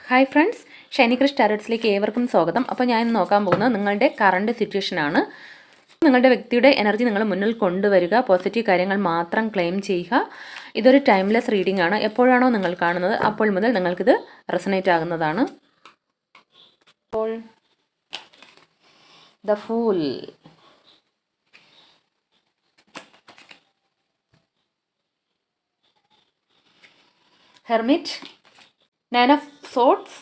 Hi friends, Shiny Krish ടാരോട്സിലേക്ക് ഏവർക്കും സ്വാഗതം. അപ്പോൾ ഞാൻ ഇന്ന് നോക്കാൻ പോകുന്നത് നിങ്ങളുടെ കറണ്ട് സിറ്റുവേഷനാണ്. നിങ്ങളുടെ വ്യക്തിയുടെ എനർജി നിങ്ങൾ മുന്നിൽ കൊണ്ടുവരിക, പോസിറ്റീവ് കാര്യങ്ങൾ മാത്രം ക്ലെയിം ചെയ്യുക. ഇതൊരു ടൈംലെസ് റീഡിംഗ് ആണ്. എപ്പോഴാണോ നിങ്ങൾ കാണുന്നത് അപ്പോൾ മുതൽ നിങ്ങൾക്കിത് റെസണേറ്റ് ആകുന്നതാണ്. അപ്പോൾ the fool, hermit, nine of swords,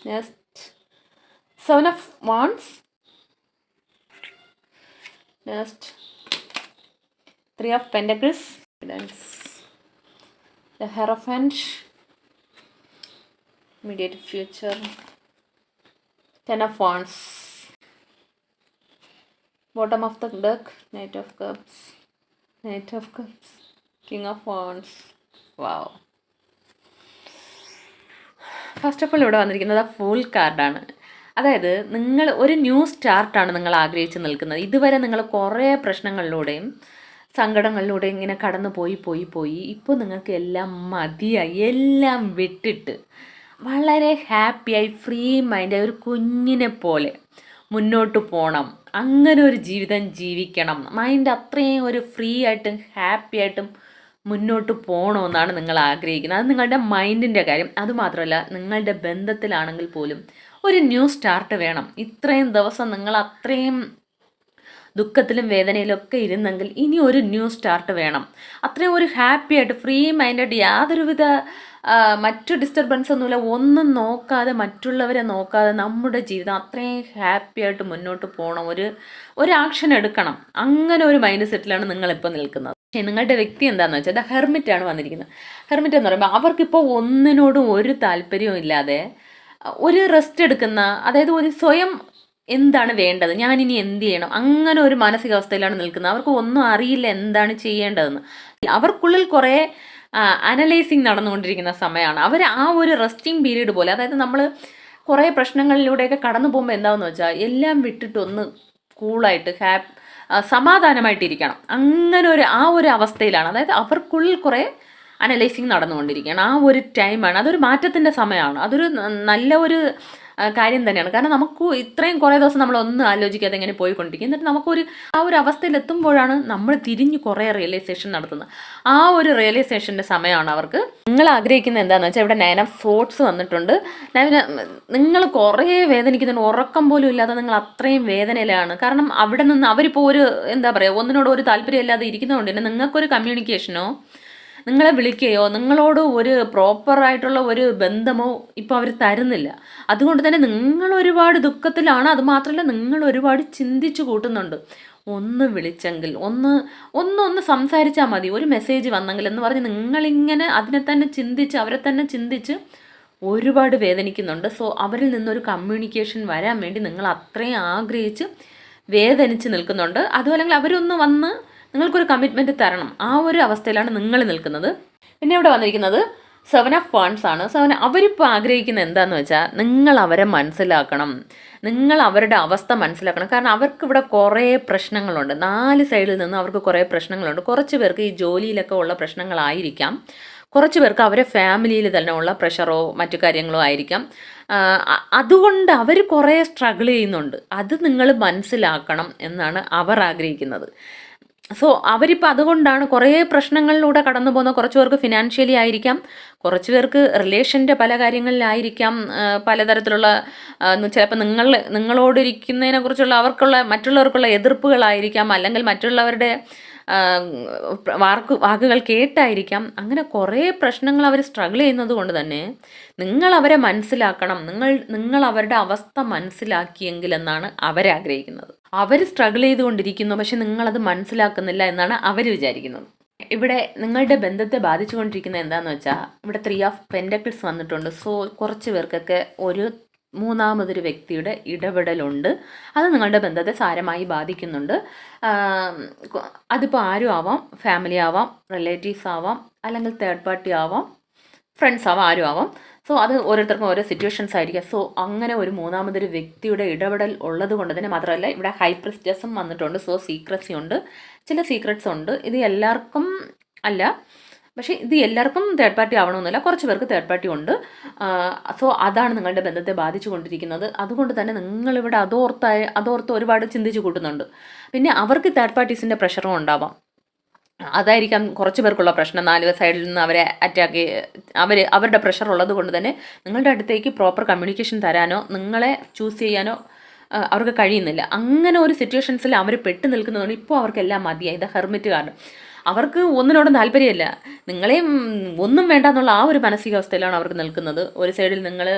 next seven of wands, next three of pentacles, the hierophant, immediate future, ten of wands, bottom of the deck, knight of cups, king of wands. Wow. First of all ഇവിടെ വന്നിരിക്കുന്നത് full കാർഡാണ്. അതായത് നിങ്ങൾ ഒരു new സ്റ്റാർട്ടാണ് നിങ്ങൾ ആഗ്രഹിച്ച് നിൽക്കുന്നത്. ഇതുവരെ നിങ്ങൾ കുറേ പ്രശ്നങ്ങളിലൂടെയും സങ്കടങ്ങളിലൂടെയും ഇങ്ങനെ കടന്നു പോയി ഇപ്പോൾ നിങ്ങൾക്ക് എല്ലാം മതിയായി, എല്ലാം വിട്ടിട്ട് വളരെ ഹാപ്പിയായി ഫ്രീ മൈൻഡായി ഒരു കുഞ്ഞിനെ പോലെ മുന്നോട്ട് പോകണം. അങ്ങനെ ഒരു ജീവിതം ജീവിക്കണം. മൈൻഡ് അത്രയും ഒരു ഫ്രീ ആയിട്ടും ഹാപ്പി ആയിട്ടും മുന്നോട്ട് പോകണമെന്നാണ് നിങ്ങൾ ആഗ്രഹിക്കുന്നത്. അത് നിങ്ങളുടെ മൈൻഡിൻ്റെ കാര്യം. അതുമാത്രമല്ല, നിങ്ങളുടെ ബന്ധത്തിലാണെങ്കിൽ പോലും ഒരു ന്യൂ സ്റ്റാർട്ട് വേണം. ഇത്രയും ദിവസം നിങ്ങൾ അത്രയും ദുഃഖത്തിലും വേദനയിലൊക്കെ ഇരുന്നെങ്കിൽ ഇനി ഒരു ന്യൂ സ്റ്റാർട്ട് വേണം. അത്രയും ഒരു ഹാപ്പി ആയിട്ട് ഫ്രീ മൈൻഡായിട്ട് യാതൊരുവിധ മറ്റു ഡിസ്റ്റർബൻസ് ഒന്നുമില്ല, ഒന്നും നോക്കാതെ മറ്റുള്ളവരെ നോക്കാതെ നമ്മുടെ ജീവിതം അത്രയും ഹാപ്പി ആയിട്ട് മുന്നോട്ട് പോകണം. ഒരു ആക്ഷൻ എടുക്കണം. അങ്ങനെ ഒരു മൈൻഡ് സെറ്റിലാണ് നിങ്ങളിപ്പോൾ നിൽക്കുന്നത്. പക്ഷേ നിങ്ങളുടെ വ്യക്തി എന്താണെന്ന് വെച്ചാൽ ഹെർമിറ്റാണ് വന്നിരിക്കുന്നത്. ഹെർമിറ്റ് എന്ന് പറയുമ്പോൾ അവർക്കിപ്പോൾ ഒന്നിനോടും ഒരു താല്പര്യവും ഇല്ലാതെ ഒരു റെസ്റ്റ് എടുക്കുന്ന, അതായത് ഒരു സ്വയം എന്താണ് വേണ്ടത്, ഞാനിനി എന്ത് ചെയ്യണം, അങ്ങനെ ഒരു മാനസികാവസ്ഥയിലാണ് നിൽക്കുന്നത്. അവർക്ക് ഒന്നും അറിയില്ല എന്താണ് ചെയ്യേണ്ടതെന്ന്. അവർക്കുള്ളിൽ കുറേ അനലൈസിങ് നടന്നുകൊണ്ടിരിക്കുന്ന സമയമാണ്. അവർ ആ ഒരു റെസ്റ്റിംഗ് പീരീഡ് പോലെ, അതായത് നമ്മൾ കുറേ പ്രശ്നങ്ങളിലൂടെയൊക്കെ കടന്നു പോകുമ്പോൾ എന്താണെന്ന് വെച്ചാൽ എല്ലാം വിട്ടിട്ടൊന്ന് കൂളായിട്ട് സമാധാനമായിട്ടിരിക്കണം. അങ്ങനെ ആ ഒരു അവസ്ഥയിലാണ്. അതായത് അവർക്കുള്ളിൽ കുറേ അനലൈസിങ് നടന്നുകൊണ്ടിരിക്കുകയാണ്. ആ ഒരു ടൈമാണ്. അതൊരു മാറ്റത്തിൻ്റെ സമയമാണ്. അതൊരു നല്ല ഒരു കാര്യം തന്നെയാണ്. കാരണം നമുക്ക് ഇത്രയും കുറേ ദിവസം നമ്മളൊന്നും ആലോചിക്കാതെ ഇങ്ങനെ പോയിക്കൊണ്ടിരിക്കും. എന്നിട്ട് ആ ഒരു അവസ്ഥയിൽ എത്തുമ്പോഴാണ് നമ്മൾ തിരിഞ്ഞ് കുറേ റിയലൈസേഷൻ നടത്തുന്നത്. ആ ഒരു റിയലൈസേഷൻ്റെ സമയമാണ് അവർക്ക്. നിങ്ങൾ ആഗ്രഹിക്കുന്നത് എന്താണെന്ന് വെച്ചാൽ ഇവിടെ നയൻ ഓഫ് സോർഡ്സ് വന്നിട്ടുണ്ട്. നിങ്ങൾ കുറേ വേദനിക്കുന്നുണ്ട്. ഉറക്കം പോലും ഇല്ലാതെ നിങ്ങൾ അത്രയും വേദനയിലാണ്. കാരണം അവിടെ നിന്ന് അവരിപ്പോൾ എന്താ പറയുക, ഒന്നിനോട് ഒരു താല്പര്യമില്ലാതെ ഇരിക്കുന്നതുകൊണ്ട് തന്നെ നിങ്ങൾക്കൊരു കമ്മ്യൂണിക്കേഷനോ നിങ്ങളെ വിളിക്കുകയോ നിങ്ങളോട് ഒരു പ്രോപ്പറായിട്ടുള്ള ഒരു ബന്ധമോ ഇപ്പോൾ അവർ തരുന്നില്ല. അതുകൊണ്ട് തന്നെ നിങ്ങൾ ഒരുപാട് ദുഃഖത്തിലാണ്. അതുമാത്രമല്ല, നിങ്ങൾ ഒരുപാട് ചിന്തിച്ചു കൂട്ടുന്നുണ്ട്. ഒന്ന് വിളിച്ചെങ്കിൽ, ഒന്ന് സംസാരിച്ചാൽ മതി, ഒരു മെസ്സേജ് വന്നെങ്കിൽ എന്ന് പറഞ്ഞ് നിങ്ങളിങ്ങനെ അതിനെ തന്നെ ചിന്തിച്ച് അവരെ തന്നെ ചിന്തിച്ച് ഒരുപാട് വേദനിക്കുന്നുണ്ട്. സോ അവരിൽ നിന്നൊരു കമ്മ്യൂണിക്കേഷൻ വരാൻ വേണ്ടി നിങ്ങൾ അത്രയും ആഗ്രഹിച്ച് വേദനിച്ച് നിൽക്കുന്നുണ്ട്. അതുമല്ലെങ്കിൽ അവരൊന്ന് വന്ന് നിങ്ങൾക്കൊരു കമ്മിറ്റ്മെൻറ്റ് തരണം. ആ ഒരു അവസ്ഥയിലാണ് നിങ്ങൾ നിൽക്കുന്നത്. പിന്നെ ഇവിടെ വന്നിരിക്കുന്നത് സെവൻ ഓഫ് വാണ്ട്സ് ആണ്. അവരിപ്പോൾ ആഗ്രഹിക്കുന്നത് എന്താണെന്ന് വെച്ചാൽ നിങ്ങൾ അവരെ മനസ്സിലാക്കണം, നിങ്ങൾ അവരുടെ അവസ്ഥ മനസ്സിലാക്കണം. കാരണം അവർക്ക് ഇവിടെ കുറേ പ്രശ്നങ്ങളുണ്ട്. 4 സൈഡിൽ നിന്നും അവർക്ക് കുറേ പ്രശ്നങ്ങളുണ്ട്. കുറച്ച് പേർക്ക് ഈ ജോലിയിലൊക്കെ ഉള്ള പ്രശ്നങ്ങളായിരിക്കാം, കുറച്ച് പേർക്ക് അവരെ ഫാമിലിയിൽ തന്നെ ഉള്ള പ്രഷറോ മറ്റു കാര്യങ്ങളോ ആയിരിക്കാം. അതുകൊണ്ട് അവർ കുറേ സ്ട്രഗിൾ ചെയ്യുന്നുണ്ട്. അത് നിങ്ങൾ മനസ്സിലാക്കണം എന്നാണ് അവർ ആഗ്രഹിക്കുന്നത്. സോ അവരിപ്പോൾ അതുകൊണ്ടാണ് കുറേ പ്രശ്നങ്ങളിലൂടെ കടന്നു പോകുന്നത്. കുറച്ച് പേർക്ക് ഫിനാൻഷ്യലി ആയിരിക്കാം, കുറച്ച് പേർക്ക് റിലേഷൻ്റെ പല കാര്യങ്ങളിലായിരിക്കാം, പലതരത്തിലുള്ള ചിലപ്പോൾ നിങ്ങളോടിരിക്കുന്നതിനെ കുറിച്ചുള്ള മറ്റുള്ളവർക്കുള്ള എതിർപ്പുകളായിരിക്കാം, അല്ലെങ്കിൽ മറ്റുള്ളവരുടെ വാക്കുകൾ കേട്ടായിരിക്കാം. അങ്ങനെ കുറേ പ്രശ്നങ്ങൾ അവർ സ്ട്രഗിൾ ചെയ്യുന്നത് കൊണ്ട് തന്നെ നിങ്ങൾ അവരെ മനസ്സിലാക്കണം. നിങ്ങൾ അവരുടെ അവസ്ഥ മനസ്സിലാക്കിയെങ്കിൽ എന്നാണ് അവരാഗ്രഹിക്കുന്നത്. അവർ സ്ട്രഗിൾ ചെയ്തുകൊണ്ടിരിക്കുന്നു, പക്ഷെ നിങ്ങളത് മനസ്സിലാക്കുന്നില്ല എന്നാണ് അവർ വിചാരിക്കുന്നത്. ഇവിടെ നിങ്ങളുടെ ബന്ധത്തെ ബാധിച്ചുകൊണ്ടിരിക്കുന്നത് എന്താണെന്ന് വെച്ചാൽ ഇവിടെ 3 ഓഫ് പെൻറ്റക്കിൾസ് വന്നിട്ടുണ്ട്. സോ കുറച്ച് പേർക്കൊക്കെ ഒരു മൂന്നാമതൊരു വ്യക്തിയുടെ ഇടപെടലുണ്ട്. അത് നിങ്ങളുടെ ബന്ധത്തെ സാരമായി ബാധിക്കുന്നുണ്ട്. അതിപ്പോൾ ആരും ആവാം, ഫാമിലി ആവാം, റിലേറ്റീവ്സ് ആവാം, അല്ലെങ്കിൽ തേർഡ് പാർട്ടി ആവാം, ഫ്രണ്ട്സ് ആവാം, ആരും ആവാം. സോ അത് ഓരോരുത്തർക്കും ഓരോ സിറ്റുവേഷൻസ് ആയിരിക്കാം. സോ അങ്ങനെ ഒരു മൂന്നാമതൊരു വ്യക്തിയുടെ ഇടപെടൽ ഉള്ളത് കൊണ്ട് തന്നെ മാത്രമല്ല ഇവിടെ ഹൈ പ്രിസ്റ്റസും വന്നിട്ടുണ്ട്. സോ സീക്രസി ഉണ്ട്, ചില സീക്രട്സ് ഉണ്ട്. ഇത് എല്ലാവർക്കും അല്ല, പക്ഷേ ഇത് എല്ലാവർക്കും തേർഡ് പാർട്ടി ആവണമെന്നില്ല, കുറച്ച് പേർക്ക് തേർഡ് പാർട്ടി ഉണ്ട്. സോ അതാണ് നിങ്ങളുടെ ബന്ധത്തെ ബാധിച്ചു കൊണ്ടിരിക്കുന്നത്. അതുകൊണ്ട് തന്നെ നിങ്ങളിവിടെ അതോർത്ത് ഒരുപാട് ചിന്തിച്ച് കൂട്ടുന്നുണ്ട്. പിന്നെ അവർക്ക് തേർഡ് പാർട്ടീസിൻ്റെ പ്രഷറും ഉണ്ടാവാം. അതായിരിക്കാം കുറച്ച് പേർക്കുള്ള പ്രശ്നം. 4 സൈഡിൽ നിന്ന് അവരെ അറ്റാക്ക് അവരുടെ പ്രഷർ ഉള്ളത് കൊണ്ട് തന്നെ നിങ്ങളുടെ അടുത്തേക്ക് പ്രോപ്പർ കമ്മ്യൂണിക്കേഷൻ തരാനോ നിങ്ങളെ ചൂസ് ചെയ്യാനോ അവർക്ക് കഴിയുന്നില്ല. അങ്ങനെ ഒരു സിറ്റുവേഷൻസിൽ അവർ പെട്ട് നിൽക്കുന്നതുകൊണ്ട് ഇപ്പോൾ അവർക്കെല്ലാം മതിയായി. ഇത് ഹെർമിറ്റ് കാർഡ്. അവർക്ക് ഒന്നിനോടും താല്പര്യമില്ല, നിങ്ങളെയും ഒന്നും വേണ്ട എന്നുള്ള ആ ഒരു മാനസികാവസ്ഥയിലാണ് അവർക്ക് നിൽക്കുന്നത്. ഒരു സൈഡിൽ നിങ്ങൾ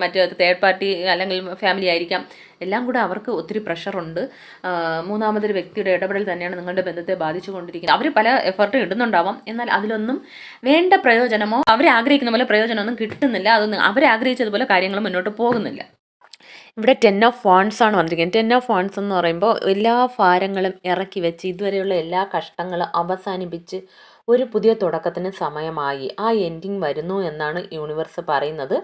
മറ്റേ തേർഡ് പാർട്ടി അല്ലെങ്കിൽ ഫാമിലി ആയിരിക്കാം, എല്ലാം കൂടെ അവർക്ക് ഒത്തിരി പ്രഷറുണ്ട്. മൂന്നാമതൊരു വ്യക്തിയുടെ ഇടപെടൽ തന്നെയാണ് നിങ്ങളുടെ ബന്ധത്തെ ബാധിച്ചു കൊണ്ടിരിക്കുന്നത്. അവർ പല എഫർട്ടും ഇടുന്നുണ്ടാവാം, എന്നാൽ അതിലൊന്നും വേണ്ട പ്രയോജനമോ അവരാഗ്രഹിക്കുന്ന പോലെ പ്രയോജനമൊന്നും കിട്ടുന്നില്ല. അതൊന്നും അവരാഗ്രഹിച്ചതുപോലെ കാര്യങ്ങൾ മുന്നോട്ട് പോകുന്നില്ല. ഇവിടെ 10 ഓഫ് വാണ്ട്സ് ആണ് വന്നിരിക്കുന്നത്. 10 ഓഫ് വാണ്ട്സ് എന്ന് പറയുമ്പോൾ എല്ലാ ഭാരങ്ങളും ഇറക്കി വെച്ച് ഇതുവരെയുള്ള എല്ലാ കഷ്ടങ്ങളും അവസാനിപ്പിച്ച് ഒരു പുതിയ തുടക്കത്തിന് സമയമായി. ആ എൻഡിങ് വരുന്നു എന്നാണ് യൂണിവേഴ്സ് പറയുന്നത്.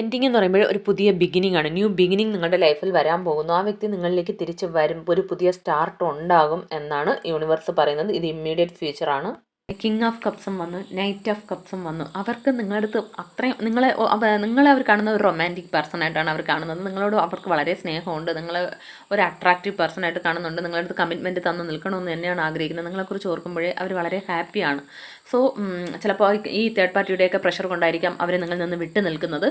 എൻഡിങ് എന്ന് പറയുമ്പോൾ ഒരു പുതിയ ബിഗിനിങ് ആണ്. ന്യൂ ബിഗിനിങ് നിങ്ങളുടെ ലൈഫിൽ വരാൻ പോകുന്നു. ആ വ്യക്തി നിങ്ങളിലേക്ക് തിരിച്ച് വരും, ഒരു പുതിയ സ്റ്റാർട്ട് ഉണ്ടാകും എന്നാണ് യൂണിവേഴ്സ് പറയുന്നത്. ഇത് ഇമ്മീഡിയറ്റ് ഫ്യൂച്ചറാണ്. കിങ് ഓഫ് കപ്സും വന്നു, നൈറ്റ് ഓഫ് കപ്സും വന്നു. അവർക്ക് നിങ്ങളുടെ അടുത്ത് അത്രയും നിങ്ങളെ അവർ കാണുന്ന ഒരു റൊമാൻറ്റിക് പേഴ്സണായിട്ടാണ് അവർ കാണുന്നത്. നിങ്ങളോട് അവർക്ക് വളരെ സ്നേഹമുണ്ട്, നിങ്ങൾ ഒരു അട്രാക്റ്റീവ് പേഴ്സണായിട്ട് കാണുന്നുണ്ട്. നിങ്ങളുടെ അടുത്ത് കമ്മിറ്റ്മെൻറ്റ് തന്ന് നിൽക്കണമെന്ന് തന്നെയാണ് ആഗ്രഹിക്കുന്നത്. നിങ്ങളെക്കുറിച്ച് ഓർക്കുമ്പോഴേ അവർ വളരെ ഹാപ്പിയാണ്. സോ ചിലപ്പോൾ ഈ തേർഡ് പാർട്ടിയുടെയൊക്കെ പ്രഷർ കൊണ്ടായിരിക്കാം അവർ നിങ്ങളിൽ നിന്ന് വിട്ടു നിൽക്കുന്നത്.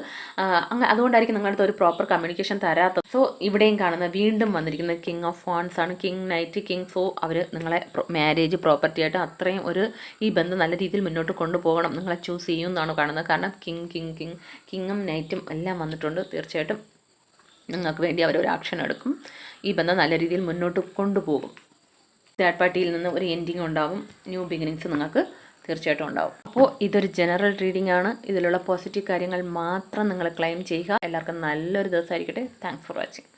അതുകൊണ്ടായിരിക്കും നിങ്ങളുടെ അടുത്ത് ഒരു പ്രോപ്പർ കമ്മ്യൂണിക്കേഷൻ തരാത്തത്. സോ ഇവിടെയും കാണുന്ന വീണ്ടും വന്നിരിക്കുന്നത് കിങ് ഓഫ് വാണ്ട്സ് ആണ്. King, night, king. സോ അവർ നിങ്ങളെ മാരേജ് പ്രോപ്പർട്ടി ആയിട്ട് അത്രയും ഈ ബന്ധം നല്ല രീതിയിൽ മുന്നോട്ട് കൊണ്ടുപോകണം, നിങ്ങളെ ചൂസ് ചെയ്യുമെന്നാണ് കാണുന്നത്. കാരണം കിങ്ങും നൈറ്റും എല്ലാം വന്നിട്ടുണ്ട്. തീർച്ചയായിട്ടും നിങ്ങൾക്ക് വേണ്ടി അവരൊരു ആക്ഷൻ എടുക്കും. ഈ ബന്ധം നല്ല രീതിയിൽ മുന്നോട്ട് കൊണ്ടുപോകും. തേർഡ് പാർട്ടിയിൽ നിന്ന് ഒരു എൻഡിങ് ഉണ്ടാവും, ന്യൂ ബിഗിനിങ്സ് നിങ്ങൾക്ക് തീർച്ചയായിട്ടും ഉണ്ടാവും. അപ്പോൾ ഇതൊരു ജനറൽ റീഡിംഗ് ആണ്. ഇതിലുള്ള പോസിറ്റീവ് കാര്യങ്ങൾ മാത്രം നിങ്ങൾ ക്ലെയിം ചെയ്യുക. എല്ലാവർക്കും നല്ലൊരു ദിവസമായിരിക്കട്ടെ. Thanks for watching.